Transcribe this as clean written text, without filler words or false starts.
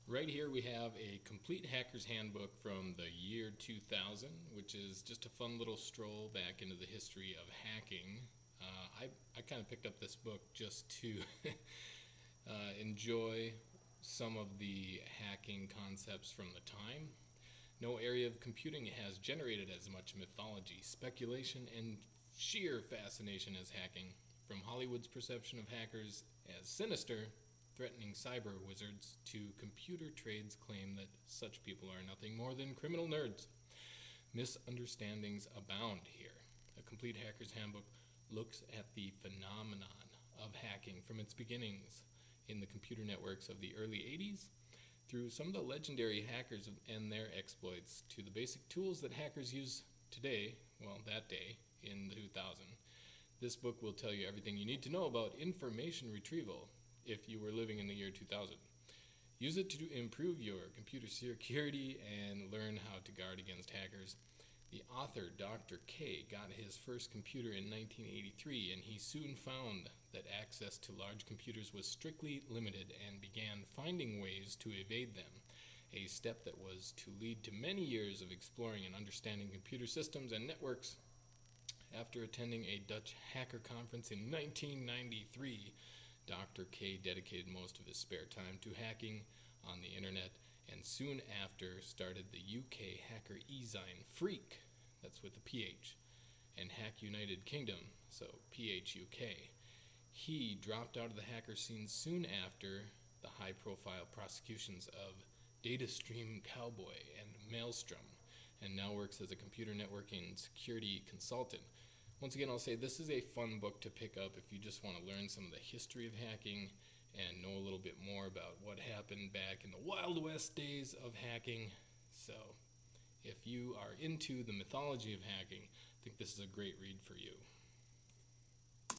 Right here we have a Complete Hackers Handbook from the year 2000, which is just a fun little stroll back into the history of hacking. I kind of picked up this book just to enjoy some of the hacking concepts from the time. No area of computing has generated as much mythology, speculation, and sheer fascination as hacking. From Hollywood's perception of hackers as sinister, threatening cyber wizards, to computer trade's claim that such people are nothing more than criminal nerds. Misunderstandings abound here. A Complete Hacker's Handbook looks at the phenomenon of hacking from its beginnings in the computer networks of the early 80s through some of the legendary hackers and their exploits to the basic tools that hackers use today, well, that day in 2000. This book will tell you everything you need to know about information retrieval if you were living in the year 2000. Use it to improve your computer security and learn how to guard against hackers. The author, Dr. K, got his first computer in 1983, and he soon found that access to large computers was strictly limited and began finding ways to evade them, a step that was to lead to many years of exploring and understanding computer systems and networks. After attending a Dutch hacker conference in 1993, Dr. K dedicated most of his spare time to hacking on the internet, and soon after started the UK hacker e-zine Freak, that's with a PH, and Hack United Kingdom, so PHUK. He dropped out of the hacker scene soon after the high-profile prosecutions of DataStream Cowboy and Maelstrom, and now works as a computer networking security consultant. Once again, I'll say this is a fun book to pick up if you just want to learn some of the history of hacking and know a little bit more about what happened back in the Wild West days of hacking. So if you are into the mythology of hacking, I think this is a great read for you.